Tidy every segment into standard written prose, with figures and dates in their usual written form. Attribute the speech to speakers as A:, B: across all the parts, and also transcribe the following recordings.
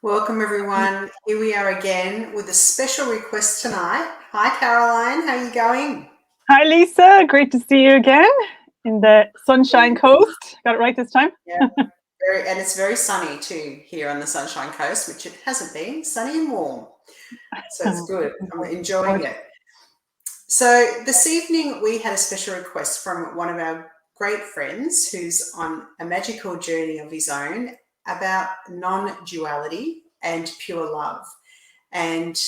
A: Welcome, everyone. Here we are again with a special request tonight. Hi, Caroline. How are you going?
B: Hi, Lisa. Great to see you again in the Sunshine Coast. Got it right this time?
A: Yeah, and it's very sunny too here on the Sunshine Coast, which it hasn't been, sunny and warm. So it's good. I'm enjoying
B: Gorgeous.
A: it. So this evening we had a special request from one of our great friends who's on a magical journey of his own about non-duality and pure love. And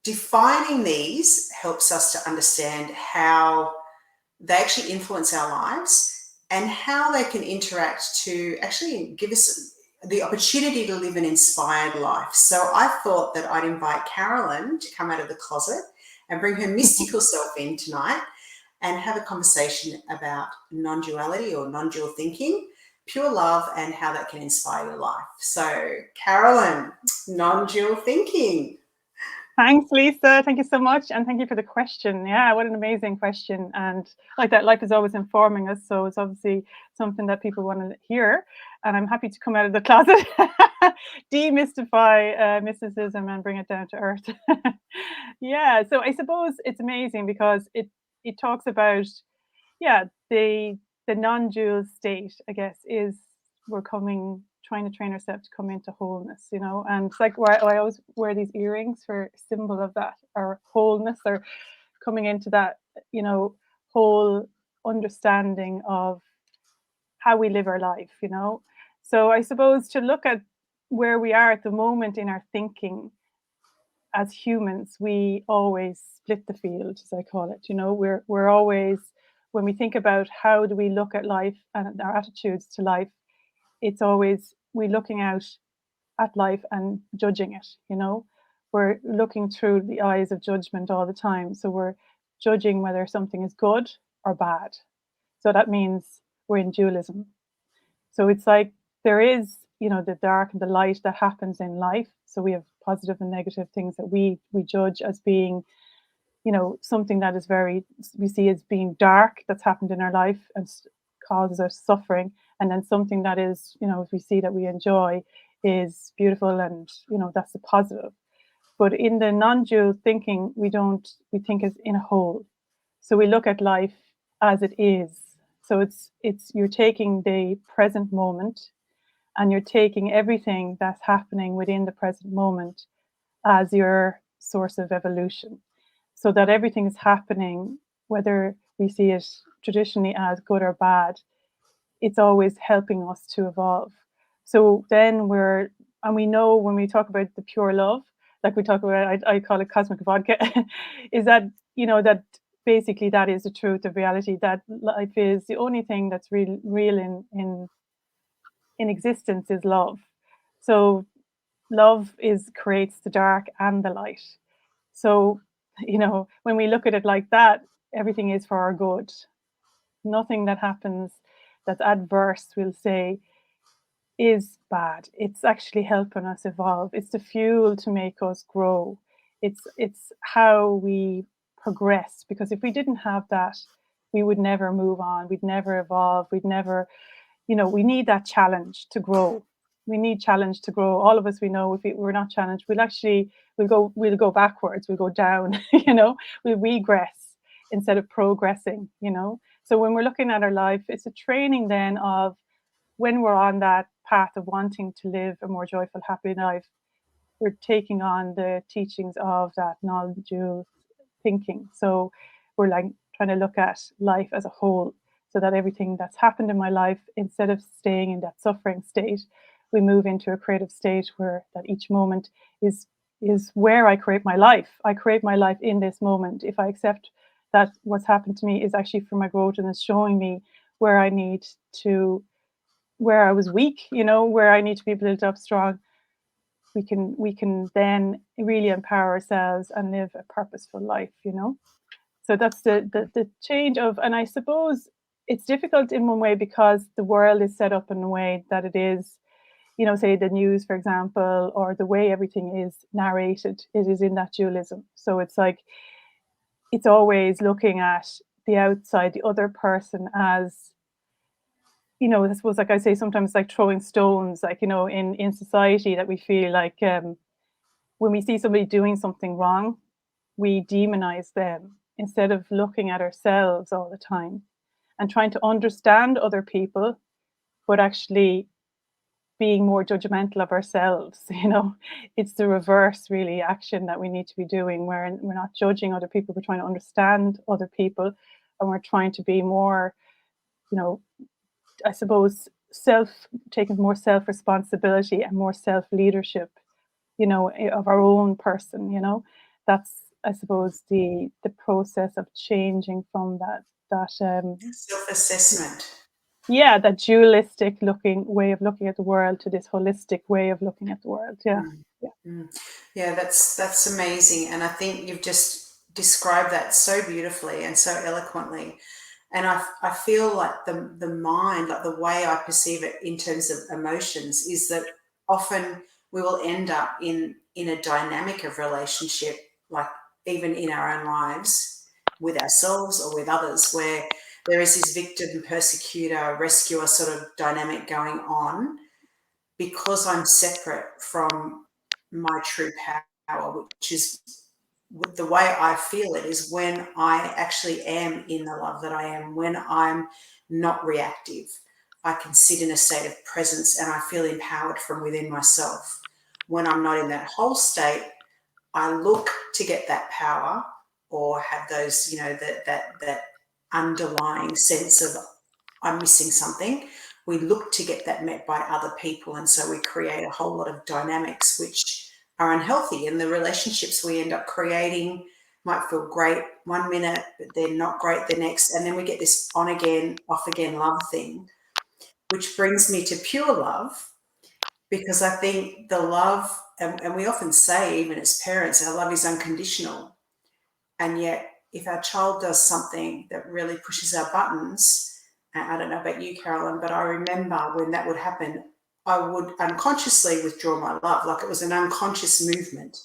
A: defining these helps us to understand how they actually influence our lives and how they can interact to actually give us the opportunity to live an inspired life. So I thought that I'd invite Carolyn to come out of the closet and bring her mystical self in tonight and have a conversation about non-duality or non-dual thinking, pure love, and how that can inspire your life. So Carolyn, non-dual thinking.
B: Thanks, Lisa. Thank you so much. And thank you for the question. Yeah, what an amazing question. And like that, life is always informing us. So it's obviously something that people want to hear. And I'm happy to come out of the closet, demystify mysticism and bring it down to earth. Yeah, so I suppose it's amazing because it talks about, yeah, the non-dual state, I guess, is we're trying to train ourselves to come into wholeness, and it's like why I always wear these earrings for symbol of that, or wholeness, or coming into that, whole understanding of how we live our life. So I suppose to look at where we are at the moment in our thinking as humans, we always split the field, as I call it. We're always, when we think about how do we look at life and our attitudes to life, it's always we looking out at life and judging it. We're looking through the eyes of judgment all the time. So we're judging whether something is good or bad. So that means we're in dualism. So it's like there is, the dark and the light that happens in life. So we have positive and negative things that we judge as being, something that is we see as being dark that's happened in our life and causes us suffering. And then something that is, if we see that we enjoy, is beautiful, and that's the positive. But in the non-dual thinking, we think as in a whole. So we look at life as it is. So it's you're taking the present moment, and you're taking everything that's happening within the present moment as your source of evolution. So that everything is happening, whether we see it traditionally as good or bad, it's always helping us to evolve. So then and we know when we talk about the pure love, like we talk about, I call it cosmic vodka, is that, that basically that is the truth of reality, that life is the only thing that's real in existence is love. So love creates the dark and the light. So, when we look at it like that, everything is for our good. Nothing that happens that's adverse, we'll say, is bad. It's actually helping us evolve. It's the fuel to make us grow. It's how we progress, because if we didn't have that, we would never move on. We'd never evolve. We'd never, we need that challenge to grow. We need challenge to grow. All of us, we know, if we're not challenged, we'll go backwards. We'll go down. We'll regress instead of progressing. So when we're looking at our life, it's a training then of, when we're on that path of wanting to live a more joyful, happy life, we're taking on the teachings of that non-dual thinking. So we're like trying to look at life as a whole, so that everything that's happened in my life, instead of staying in that suffering state, we move into a creative state where that each moment is where I create my life. I create my life in this moment. If I accept that what's happened to me is actually for my growth, and it's showing me where I need to, where I was weak, where I need to be built up strong, we can then really empower ourselves and live a purposeful life. So that's the change of, and I suppose it's difficult in one way because the world is set up in a way that it is, say the news, for example, or the way everything is narrated, it is in that dualism. So it's like, it's always looking at the outside, the other person, as I suppose, like I say, sometimes like throwing stones, like, in society, that we feel like, when we see somebody doing something wrong, we demonize them instead of looking at ourselves all the time and trying to understand other people, but actually being more judgmental of ourselves. It's the reverse, really, action that we need to be doing, where we're not judging other people, we're trying to understand other people, and we're trying to be more, you know, I suppose, taking more self responsibility and more self leadership, of our own person. That's, I suppose, the process of changing from that
A: Self-assessment.
B: yeah, that dualistic looking way of looking at the world to this holistic way of looking at the world. Yeah.
A: Mm,
B: Yeah.
A: mm. Yeah, that's amazing, and I think you've just described that so beautifully and so eloquently. And I feel like the mind, like the way I perceive it in terms of emotions, is that often we will end up in a dynamic of relationship, like even in our own lives, with ourselves or with others, where there is this victim, persecutor, rescuer sort of dynamic going on because I'm separate from my true power, which is the way I feel it is when I actually am in the love that I am, when I'm not reactive. I can sit in a state of presence and I feel empowered from within myself. When I'm not in that whole state, I look to get that power or have those, that underlying sense of I'm missing something. We look to get that met by other people. And so we create a whole lot of dynamics which are unhealthy. And the relationships we end up creating might feel great 1 minute, but they're not great the next. And then we get this on again, off again love thing, which brings me to pure love, because I think the love, and we often say, even as parents, our love is unconditional. And yet, if our child does something that really pushes our buttons, I don't know about you, Carolyn, but I remember when that would happen, I would unconsciously withdraw my love. Like it was an unconscious movement,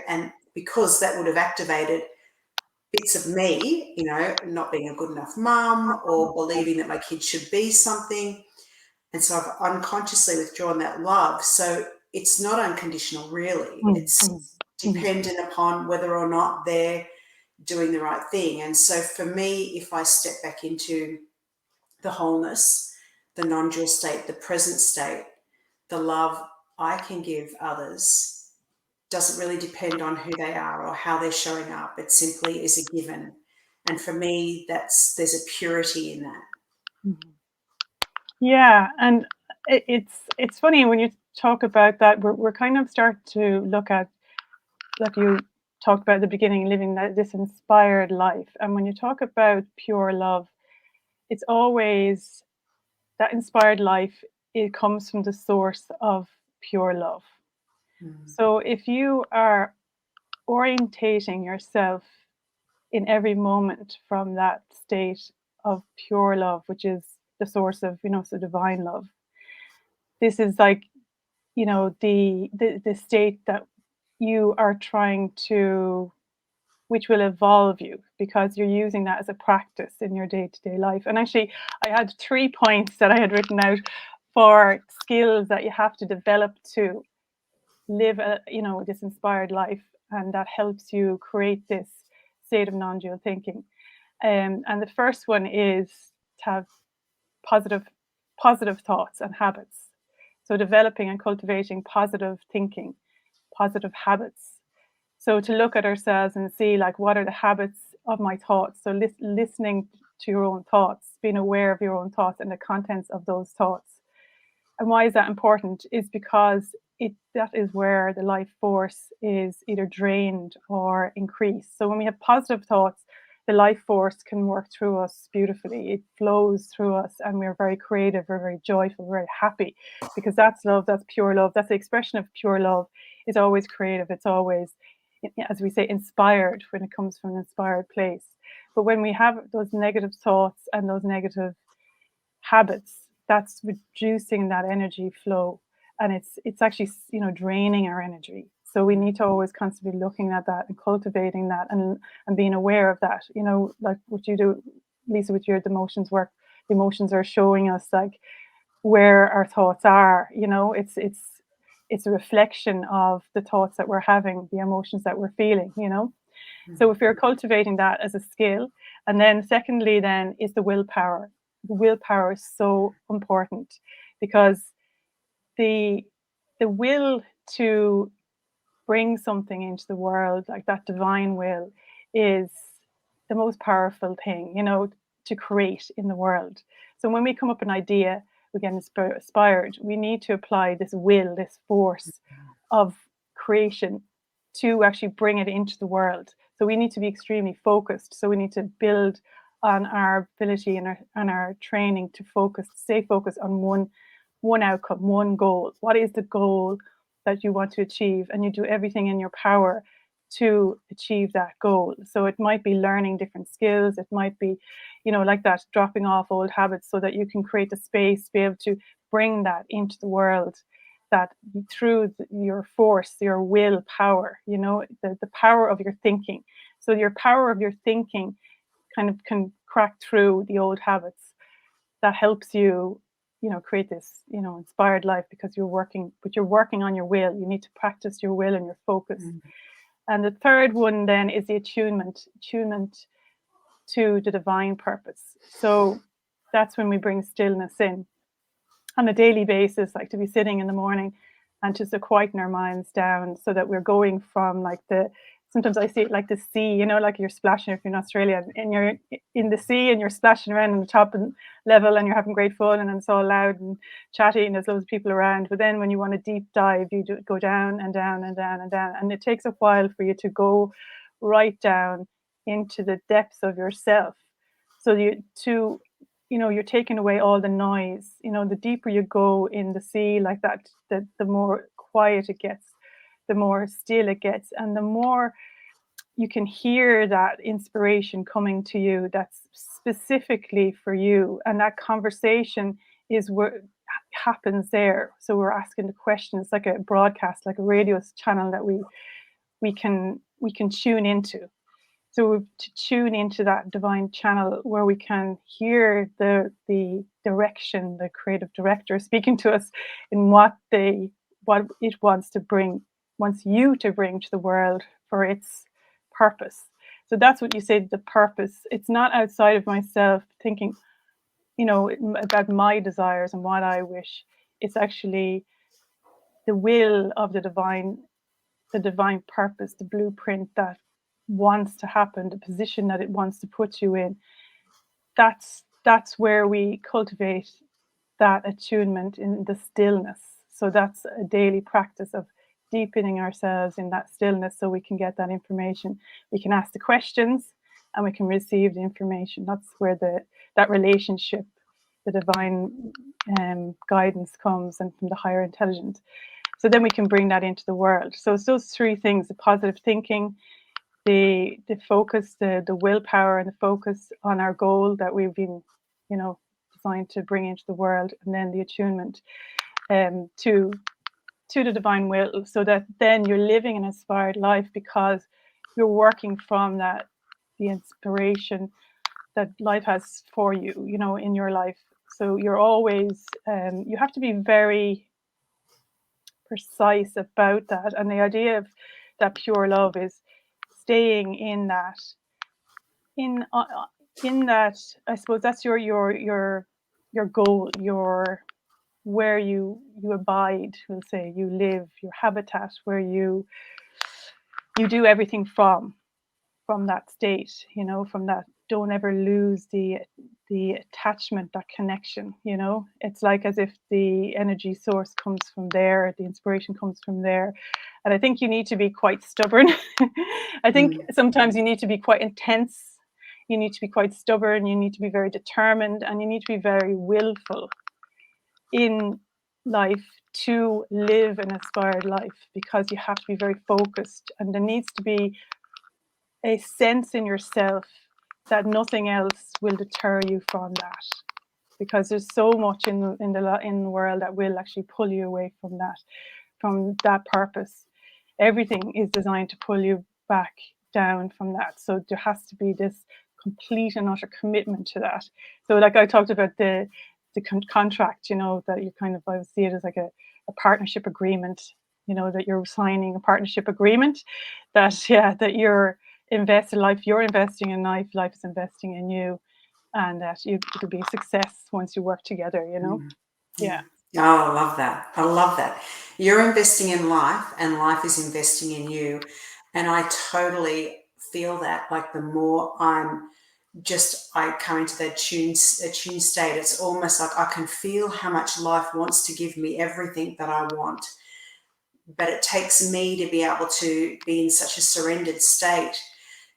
A: and because that would have activated bits of me, not being a good enough mum or believing that my kid should be something. And so I've unconsciously withdrawn that love. So it's not unconditional, really.
B: Mm,
A: It's
B: mm, mm,
A: dependent upon whether or not they're doing the right thing. And so for me, if I step back into the wholeness, the non-dual state, the present state, the love I can give others doesn't really depend on who they are or how they're showing up. It simply is a given. And for me, there's a purity in that.
B: mm. Yeah, and it's funny when you talk about that. We're kind of start to look at, like you talked about at the beginning, living this inspired life. And when you talk about pure love, it's always that inspired life. It comes from the source of pure love.
A: Mm,
B: So if you are orientating yourself in every moment from that state of pure love, which is the source of, so divine love, this is like, the state that you are trying to, which will evolve you because you're using that as a practice in your day-to-day life. And actually, I had 3 points that I had written out for skills that you have to develop to live this inspired life, and that helps you create this state of non-dual thinking. And the first one is to have positive positive thoughts and habits. So developing and cultivating positive thinking, positive habits. So to look at ourselves and see, like, what are the habits of my thoughts. So listening to your own thoughts, being aware of your own thoughts and the contents of those thoughts. And why is that important? Is because that is where the life force is either drained or increased. So when we have positive thoughts, the life force can work through us beautifully. It flows through us, and we're very creative, we're very joyful, we're very happy, because that's love, that's pure love. That's the expression of pure love. Is always creative. It's always, as we say, inspired, when it comes from an inspired place. But when we have those negative thoughts and those negative habits, that's reducing that energy flow, and it's actually, draining our energy. So we need to always constantly looking at that and cultivating that, and being aware of that, like what you do, Lisa, with your emotions work. Emotions are showing us like where our thoughts are. It's a reflection of the thoughts that we're having, the emotions that we're feeling. So if you're cultivating that as a skill, and then secondly, then is the willpower. The willpower is so important because the the will to bring something into the world, like that divine will, is the most powerful thing, to create in the world. So when we come up with an idea, we get inspired, we need to apply this will, this force of creation to actually bring it into the world. So we need to be extremely focused. So we need to build on our ability and our training to stay focused on one outcome, one goal. What is the goal that you want to achieve? And you do everything in your power to achieve that goal. So it might be learning different skills. It might be, like that, dropping off old habits so that you can create the space to be able to bring that into the world, that through your force, your willpower, the power of your thinking. So your power of your thinking kind of can crack through the old habits. That helps you, create this, inspired life, because you're working on your will. You need to practice your will and your focus. And the third one then is the attunement to the divine purpose. So that's when we bring stillness in on a daily basis, like to be sitting in the morning and just to quieten our minds down, so that we're going from like sometimes I see it like the sea, like you're splashing if you're in Australia and you're in the sea and you're splashing around on the top and level and you're having great fun and it's all loud and chatty and there's loads of people around. But then when you want to deep dive, you go down and down and down and down. And it takes a while for you to go right down into the depths of yourself. So you're taking away all the noise. The deeper you go in the sea like that, the more quiet it gets, the more still it gets, and the more you can hear that inspiration coming to you that's specifically for you. And that conversation is what happens there. So we're asking the questions, like a broadcast, like a radio channel that we can tune into. So to tune into that divine channel where we can hear the direction, the creative director speaking to us in what it wants you to bring to the world for its purpose. So that's what you said, the purpose. It's not outside of myself thinking, about my desires and what I wish. It's actually the will of the divine purpose, the blueprint that wants to happen, the position that it wants to put you in. That's where we cultivate that attunement in the stillness. So that's a daily practice of deepening ourselves in that stillness so we can get that information. We can ask the questions and we can receive the information. That's where that relationship, the divine guidance comes, and from the higher intelligence. So then we can bring that into the world. So it's those three things: the positive thinking, the focus, the willpower, and the focus on our goal that we've been, designed to bring into the world, and then the attunement to the divine will, so that then you're living an inspired life because you're working from the inspiration that life has for you, in your life. So you're always, you have to be very precise about that. And the idea of that pure love is staying in that, in that, I suppose that's your goal, where you abide, we'll say, you live, your habitat, where you do everything from that state, from that. Don't ever lose the attachment, that connection. It's like as if the energy source comes from there, the inspiration comes from there. And I think you need to be quite stubborn. I think sometimes you need to be quite intense, you need to be quite stubborn, you need to be very determined, and you need to be very willful in life to live an inspired life, because you have to be very focused, and there needs to be a sense in yourself that nothing else will deter you from that, because there's so much in the world that will actually pull you away from that purpose. Everything is designed to pull you back down from that. So there has to be this complete and utter commitment to that. So like I talked about the contract, you know, that you kind of, I would see it as like a partnership agreement, you know, that you're signing a partnership agreement that, yeah, that you're invested life, you're investing in life, life is investing in you, and that it'll be a success once you work together, you know? Yeah.
A: Oh, I love that. I love that. You're investing in life and life is investing in you. And I totally feel that. Like the more I come into that attuned state, it's almost like I can feel how much life wants to give me everything that I want. But it takes me to be able to be in such a surrendered state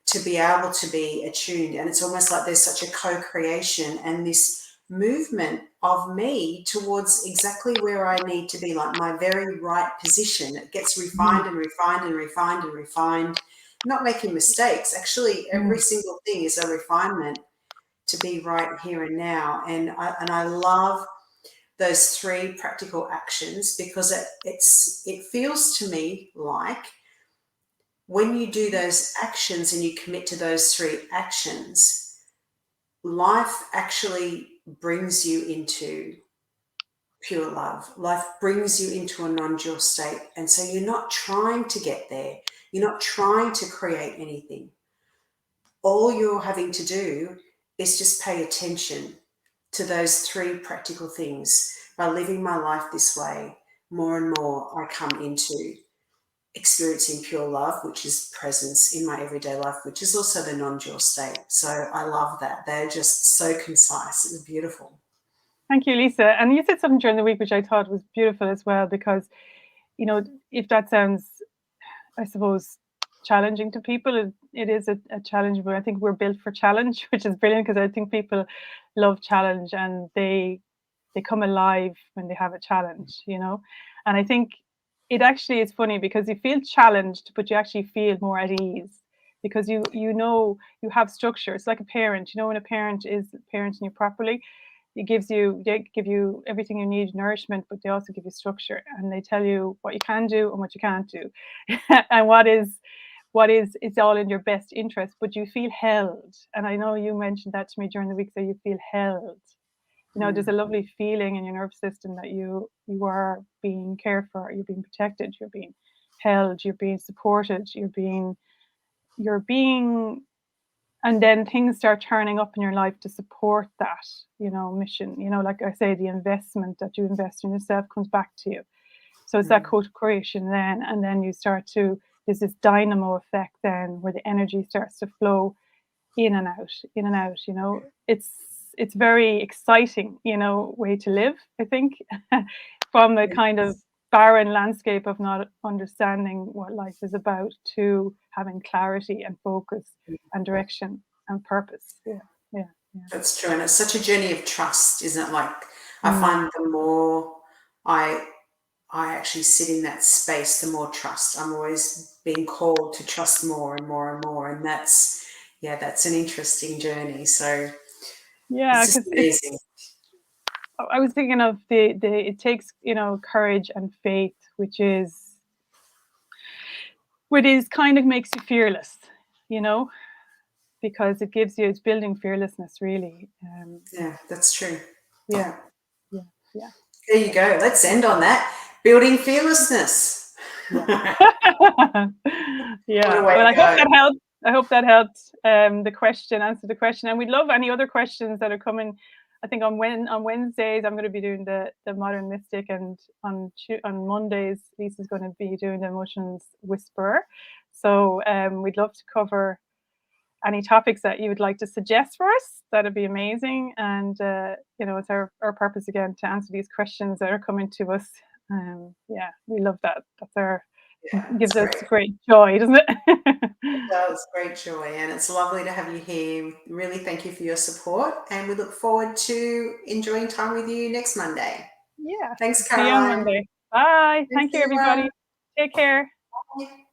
A: to be able to be attuned. And it's almost like there's such a co-creation and this movement of me towards exactly where I need to be, like my very right position. It gets refined and refined and refined and refined, not making mistakes. Actually, every single thing is a refinement to be right here and now. And I love those 3 practical actions because it feels to me like when you do those actions and you commit to those 3 actions, life actually brings you into pure love. Life brings you into a non-dual state. And so you're not trying to get there. You're not trying to create anything. All you're having to do is just pay attention to those 3 practical things. By living my life this way, more and more I come into experiencing pure love, which is presence in my everyday life, which is also the non-dual state. So I love that. They're just so concise. It was beautiful.
B: Thank you, Lisa. And you said something during the week which I thought was beautiful as well, because, you know, if that sounds, I suppose, challenging to people, it is a challenge, but I think we're built for challenge, which is brilliant because I think people love challenge and they come alive when they have a challenge, you know. And I think it actually is funny because you feel challenged, but you actually feel more at ease because you know you have structure. It's like a parent, you know, when a parent is parenting you properly, they give you everything you need, nourishment, but they also give you structure and they tell you what you can do and what you can't do. And what is it's all in your best interest, but you feel held. And I know you mentioned that to me during the week, so you feel held. You know, there's a lovely feeling in your nervous system that you are being cared for, you're being protected, you're being held, you're being supported, you're being and then things start turning up in your life to support that, you know, mission. You know, like I say, the investment that you invest in yourself comes back to you. So it's that co-creation then, and then you start to, there's this dynamo effect then where the energy starts to flow in and out, you know. It's very exciting, you know, way to live, I think, from the kind of barren landscape of not understanding what life is about to having clarity and focus and direction and purpose. Yeah, yeah, yeah.
A: That's true. And it's such a journey of trust, isn't it? Like I
B: Mm.
A: find the more I actually sit in that space, the more trust. I'm always being called to trust more and more and more. And that's an interesting journey. So
B: Yeah,
A: it's just
B: because it's,
A: amazing.
B: I was thinking of the it takes, you know, courage and faith, which is kind of makes you fearless, you know, because it gives you, it's building fearlessness really.
A: Yeah, that's true.
B: Yeah,
A: Yeah.
B: yeah, yeah,
A: There you go. Let's end on that. Building fearlessness.
B: yeah.
A: What a
B: Yeah.
A: way
B: Well,
A: to
B: I hope
A: go.
B: that helped. I hope that helped. Answer the question, and we'd love any other questions that are coming. I think on Wednesdays I'm going to be doing the modern mystic, and on Mondays Lisa's going to be doing the emotions whisperer. So we'd love to cover any topics that you would like to suggest for us. That'd be amazing. And you know, it's our purpose again to answer these questions that are coming to us. Yeah, we love that. That's our
A: Yeah, it's
B: gives us
A: great.
B: great joy, doesn't it?
A: It does. Great joy. And it's lovely to have you here. Really thank you for your support. And we look forward to enjoying time with you next Monday.
B: Yeah.
A: Thanks,
B: See you on
A: Caroline.
B: Monday. Bye.
A: Thanks,
B: Thank you,
A: everyone.
B: everybody. Take care.
A: Bye.